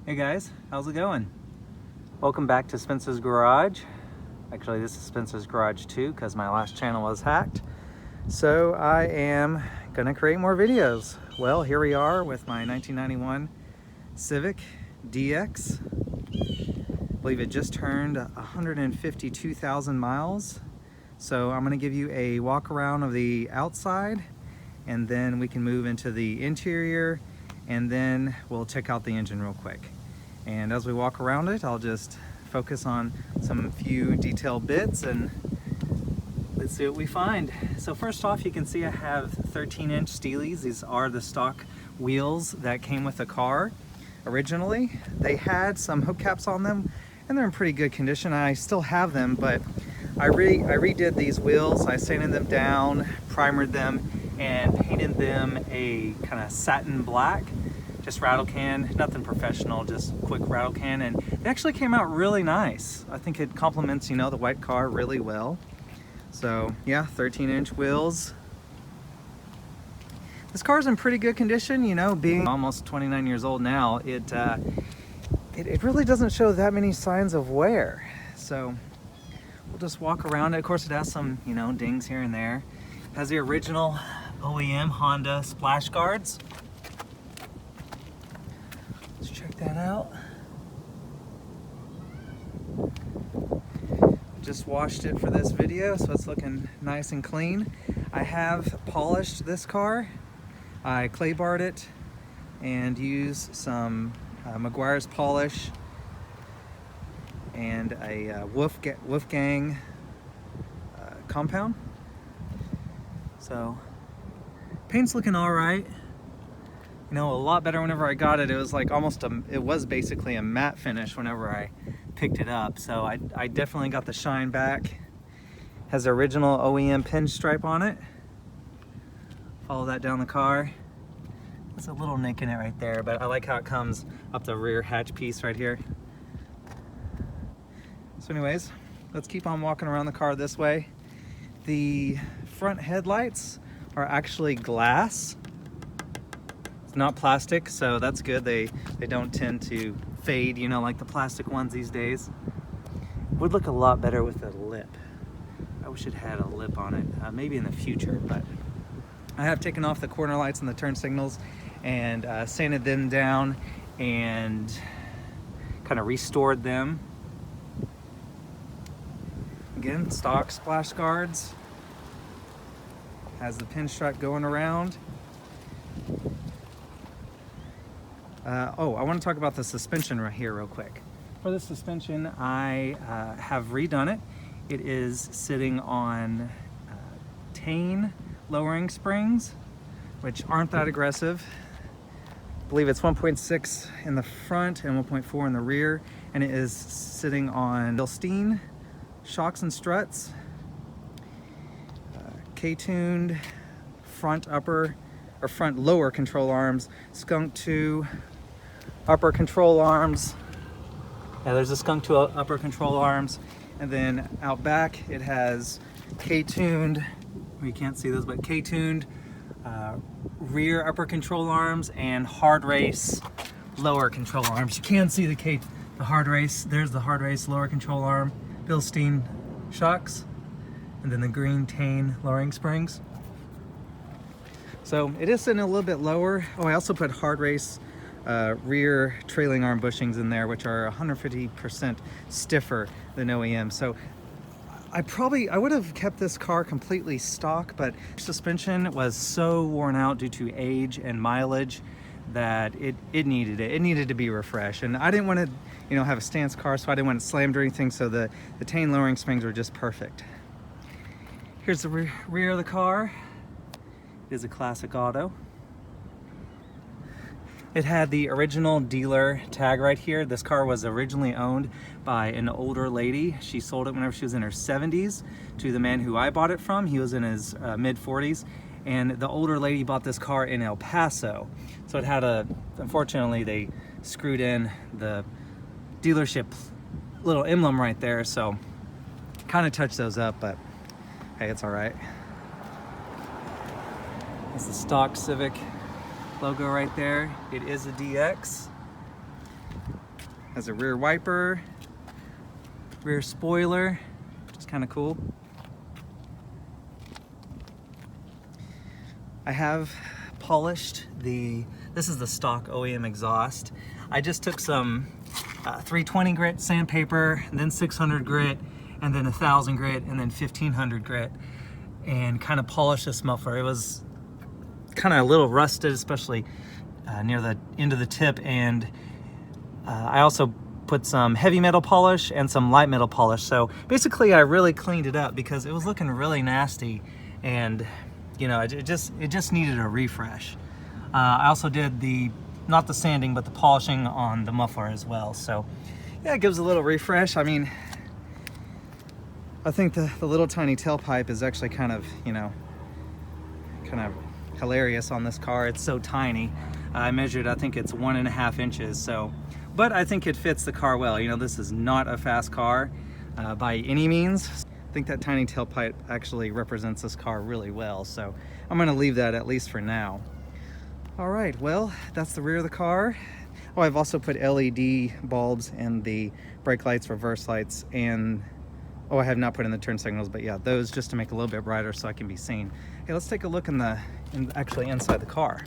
Hey guys, how's it going? Welcome back to Spencer's Garage. Actually, this is Spencer's Garage 2 because my last channel was hacked. So I am gonna create more videos. Well, here we are with my 1991 Civic DX. I believe it just turned 152,000 miles. So I'm gonna give you a walk around of the outside, and then we can move into the interior, and then we'll check out the engine real quick. And as we walk around it, I'll just focus on some few detailed bits and let's see what we find. So first off, you can see I have 13-inch Steelies. These are the stock wheels that came with the car originally. They had some hubcaps on them and they're in pretty good condition. I still have them, but I redid these wheels. I sanded them down, primered them, and painted them a kind of satin black. Just rattle can, nothing professional, just quick rattle can, and it actually came out really nice. I think it complements, the white car really well. So yeah, 13-inch wheels. This car's in pretty good condition, being almost 29 years old now. It really doesn't show that many signs of wear. So we'll just walk around it. Of course, it has some, dings here and there. It has the original OEM Honda splash guards. Check that out. Just washed it for this video, so it's looking nice and clean. I have polished this car. I clay barred it and used some Meguiar's polish and a Wolfgang compound. So paint's looking all right. A lot better whenever I got it. It was like it was basically a matte finish whenever I picked it up. So I definitely got the shine back. Has the original OEM pinstripe on it. Follow that down the car. There's a little nick in it right there, but I like how it comes up the rear hatch piece right here. So anyways, let's keep on walking around the car this way. The front headlights are actually glass. It's not plastic, so that's good. They don't tend to fade, like the plastic ones these days. Would look a lot better with a lip. I wish it had a lip on it, maybe in the future, but I have taken off the corner lights and the turn signals and sanded them down and kind of restored them. Again, stock splash guards. Has the pinstripe going around. I want to talk about the suspension right here real quick. For the suspension, I have redone it. It is sitting on Tane lowering springs, which aren't that aggressive. I believe it's 1.6 in the front and 1.4 in the rear, and it is sitting on Bilstein shocks and struts, K-tuned front lower control arms, Skunk 2 upper control arms. Yeah, there's a Skunk 2 upper control arms, and then out back it has K-tuned, you can't see those, but K-tuned rear upper control arms and hard race lower control arms. You can see the hard race. There's the hard race lower control arm, Bilstein shocks, and then the green Tane lowering springs. So it is sitting a little bit lower. Oh, I also put hard race rear trailing arm bushings in there, which are 150% stiffer than OEM. So I would have kept this car completely stock, but suspension was so worn out due to age and mileage that it needed to be refreshed. And I didn't want to, have a stance car, so I didn't want it slammed or anything. So the Tane lowering springs were just perfect. Here's the rear of the car. It is a classic auto. It had the original dealer tag right here. This car was originally owned by an older lady. She sold it whenever she was in her 70s to the man who I bought it from. He was in his mid 40s, and the older lady bought this car in El Paso. So it had unfortunately they screwed in the dealership little emblem right there, so kind of touched those up, but hey, it's all right. It's the stock Civic logo right there. It is a DX. Has a rear wiper, rear spoiler, which is kind of cool. I have polished this is the stock OEM exhaust. I just took some 320 grit sandpaper, and then 600 grit, and then 1000 grit, and then 1500 grit, and kind of polished this muffler. It was kind of a little rusted, especially near the end of the tip, and I also put some heavy metal polish and some light metal polish. So basically I really cleaned it up because it was looking really nasty, and you know, it just needed a refresh. I also did not the sanding, but the polishing on the muffler as well. So yeah, it gives a little refresh. I mean, I think the little tiny tailpipe is actually kind of, you know, kind of hilarious on this car. It's so tiny. I measured, I think it's 1.5 inches. So, but I think it fits the car well. You know, this is not a fast car by any means. I think that tiny tailpipe actually represents this car really well. So I'm gonna leave that at least for now. All right, well, that's the rear of the car. Oh, I've also put LED bulbs in the brake lights, reverse lights, and oh, I have not put in the turn signals, but yeah, those just to make it a little bit brighter so I can be seen. Okay, let's take a look actually inside the car.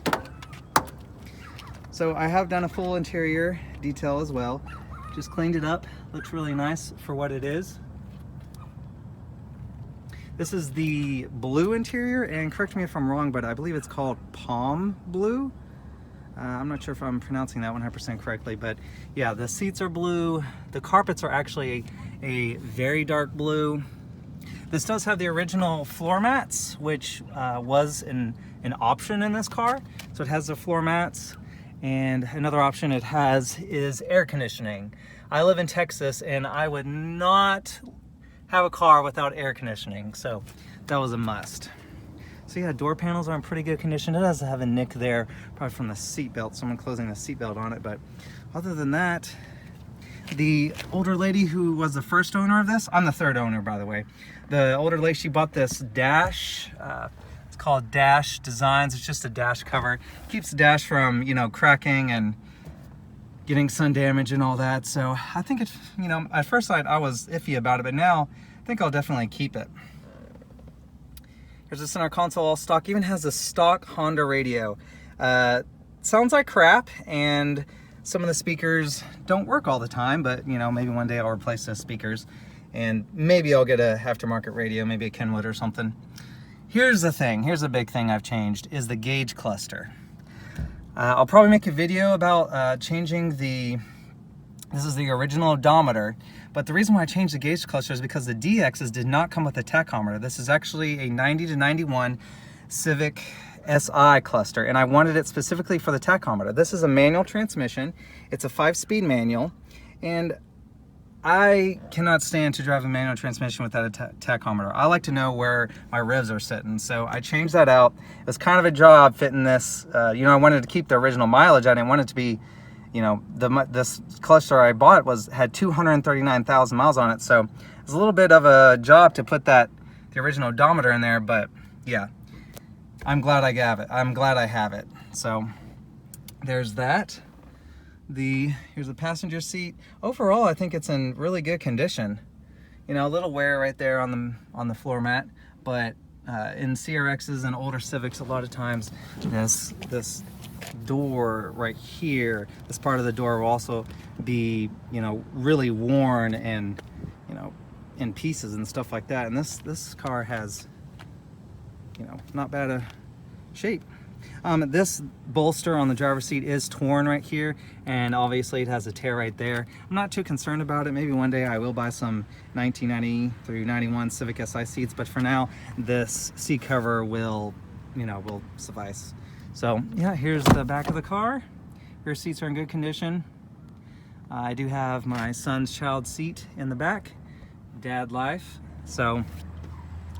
So I have done a full interior detail as well. Just cleaned it up. Looks really nice for what it is. This is the blue interior, and correct me if I'm wrong, but I believe it's called palm blue. I'm not sure if I'm pronouncing that 100% correctly, but yeah, the seats are blue. The carpets are actually a very dark blue. This does have the original floor mats, which was an option in this car. So it has the floor mats, and another option it has is air conditioning. I live in Texas, and I would not have a car without air conditioning, so that was a must. So yeah, door panels are in pretty good condition. It does have a nick there, probably from the seat belt, someone closing the seat belt on it, but other than that, the older lady who was the first owner of this, I'm the third owner, by the way. The older lady, she bought this dash. It's called Dash Designs. It's just a dash cover. Keeps the dash from, you know, cracking and getting sun damage and all that. So I think it's, you know, at first sight I was iffy about it, but now I think I'll definitely keep it. Here's the center console, all stock. Even has a stock Honda radio. Sounds like crap, and some of the speakers don't work all the time, but you know, maybe one day I'll replace those speakers, and maybe I'll get a aftermarket radio, maybe a Kenwood or something. Here's the thing, here's a big thing I've changed, is the gauge cluster. I'll probably make a video about changing this is the original odometer, but the reason why I changed the gauge cluster is because the DXs did not come with a tachometer. This is actually a 90 to 91 Civic SI cluster, and I wanted it specifically for the tachometer. This is a manual transmission. It's a 5-speed manual, and I cannot stand to drive a manual transmission without a tachometer. I like to know where my revs are sitting, so I changed that out. It was kind of a job fitting this. You know, I wanted to keep the original mileage. I didn't want it to be, you know, this cluster I bought had 239,000 miles on it, so it was a little bit of a job to put the original odometer in there, but yeah, I'm glad I have it. I'm glad I have it. So there's that. Here's the passenger seat. Overall, I think it's in really good condition. You know, a little wear right there on the floor mat, but in CRXs and older Civics, a lot of times this door right here, this part of the door will also be, you know, really worn and, you know, in pieces and stuff like that. And this car has, you know, not bad a shape. This bolster on the driver's seat is torn right here, and obviously it has a tear right there. I'm not too concerned about it. Maybe one day I will buy some 1990 through 91 Civic Si seats, but for now, this seat cover will suffice. So yeah, here's the back of the car. Rear seats are in good condition. I do have my son's child seat in the back, dad life. So,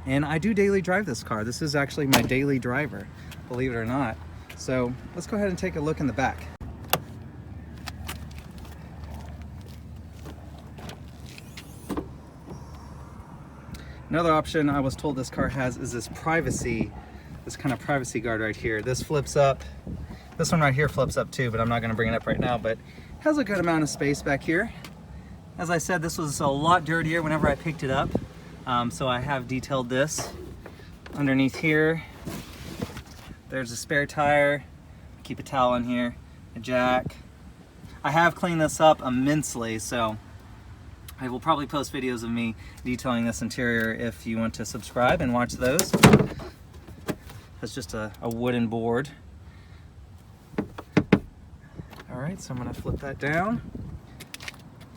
and I do daily drive this car. This is actually my daily driver, believe it or not. So let's go ahead and take a look in the back. Another option I was told this car has is this kind of privacy guard right here. This flips up. This one right here flips up too, but I'm not going to bring it up right now. But has a good amount of space back here. As I said, this was a lot dirtier whenever I picked it up. So I have detailed this. Underneath here, there's a spare tire. Keep a towel in here, a jack. I have cleaned this up immensely, so I will probably post videos of me detailing this interior if you want to subscribe and watch those. That's just a wooden board. All right, so I'm gonna flip that down.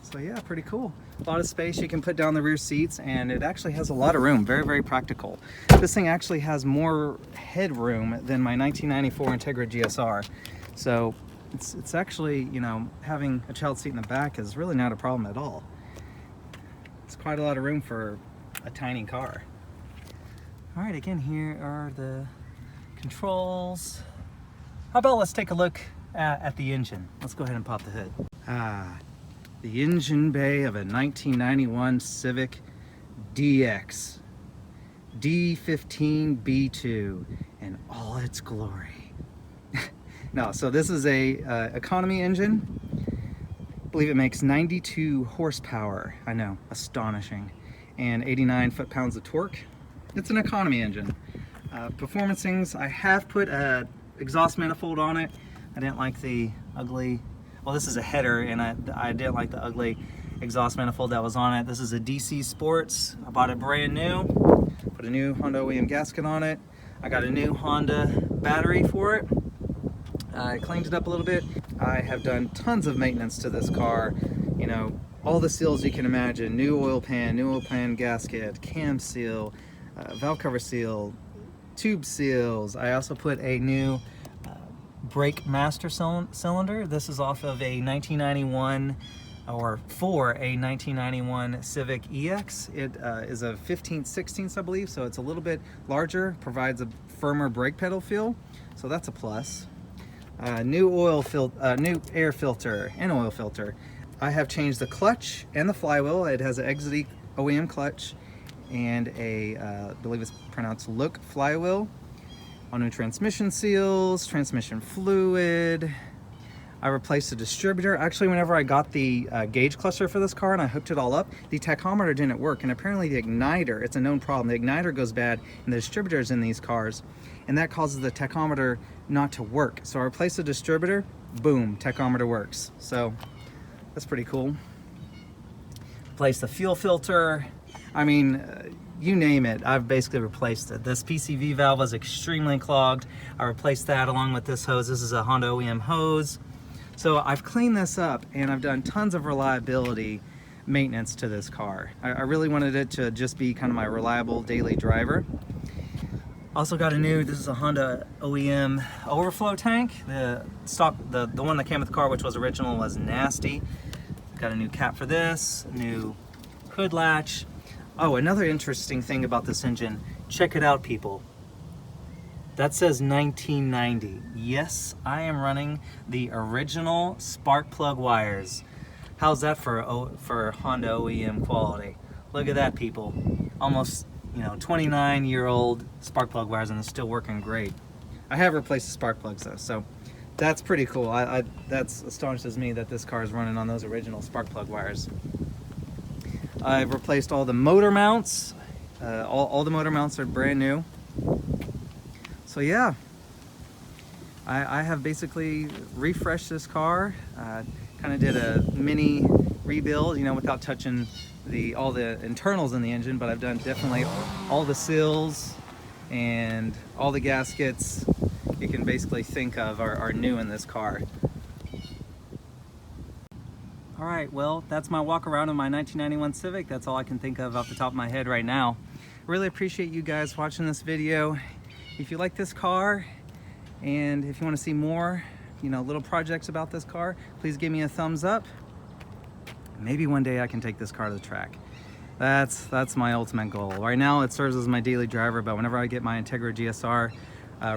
So yeah, pretty cool. A lot of space. You can put down the rear seats, and it actually has a lot of room. Very, very practical. This thing actually has more headroom than my 1994 Integra GSR. So it's actually, you know, having a child seat in the back is really not a problem at all. It's quite a lot of room for a tiny car. All right, again, here are the controls. How about let's take a look at the engine. Let's go ahead and pop the hood. The engine bay of a 1991 Civic DX D15B2 in all its glory. No, so this is a economy engine. I believe it makes 92 horsepower. I know, astonishing. And 89 foot-pounds of torque. It's an economy engine. Performance things, I have put a exhaust manifold on it. I didn't like the ugly, well, this is a header, and I didn't like the ugly exhaust manifold that was on it. This is a DC Sports. I bought it brand new. Put a new Honda OEM gasket on it. I got a new Honda battery for it. I cleaned it up a little bit. I have done tons of maintenance to this car. You know, all the seals you can imagine. New oil pan gasket, cam seal, valve cover seal, tube seals. I also put a new brake master cylinder. This is off of a 1991, or for a 1991 Civic EX. It is a 15/16, I believe, so it's a little bit larger, provides a firmer brake pedal feel, so that's a plus. New air filter and oil filter. I have changed the clutch and the flywheel. It has an Exit OEM clutch and a, I believe it's pronounced Look flywheel. All new transmission seals, transmission fluid. I replaced the distributor. Actually, whenever I got the gauge cluster for this car and I hooked it all up, the tachometer didn't work, and apparently the igniter, it's a known problem, the igniter goes bad in the distributors in these cars, and that causes the tachometer not to work. So I replaced the distributor, boom, tachometer works. So that's pretty cool. Replaced the fuel filter. I mean, you name it, I've basically replaced it. This PCV valve was extremely clogged. I replaced that along with this hose. This is a Honda OEM hose. So I've cleaned this up, and I've done tons of reliability maintenance to this car. I really wanted it to just be kind of my reliable daily driver. Also got a new, this is a Honda OEM overflow tank. The stock, the one that came with the car, which was original, was nasty. Got a new cap for this, new hood latch. Oh, another interesting thing about this engine, check it out, people. That says 1990. Yes, I am running the original spark plug wires. How's that for Honda OEM quality? Look at that, people. Almost, you know, 29-year-old spark plug wires, and it's still working great. I have replaced the spark plugs though, so that's pretty cool. That's astonishes me that this car is running on those original spark plug wires. I've replaced all the motor mounts. All the motor mounts are brand new. So yeah, I have basically refreshed this car. Kind of did a mini rebuild, you know, without touching all the internals in the engine, but I've done definitely all the seals and all the gaskets you can basically think of are new in this car. All right, well, that's my walk around in my 1991 Civic. That's all I can think of off the top of my head right now. Really appreciate you guys watching this video. If you like this car, and if you want to see more, you know, little projects about this car, please give me a thumbs up. Maybe one day I can take this car to the track. That's my ultimate goal. Right now it serves as my daily driver, but whenever I get my Integra GSR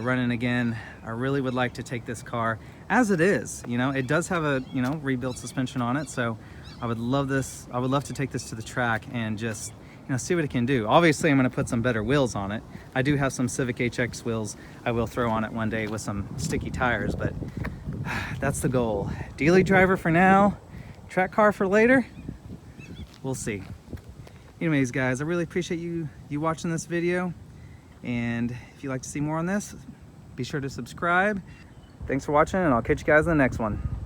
running again, I really would like to take this car as it is. You know, it does have a, you know, rebuilt suspension on it, so I would love to take this to the track and just, you know, see what it can do. Obviously, I'm going to put some better wheels on it. I do have some Civic HX wheels I will throw on it one day with some sticky tires, but That's the goal. Daily driver for now, track car for later. We'll see. Anyways, guys, I really appreciate you watching this video. And if you'd like to see more on this, be sure to subscribe. Thanks for watching, and I'll catch you guys in the next one.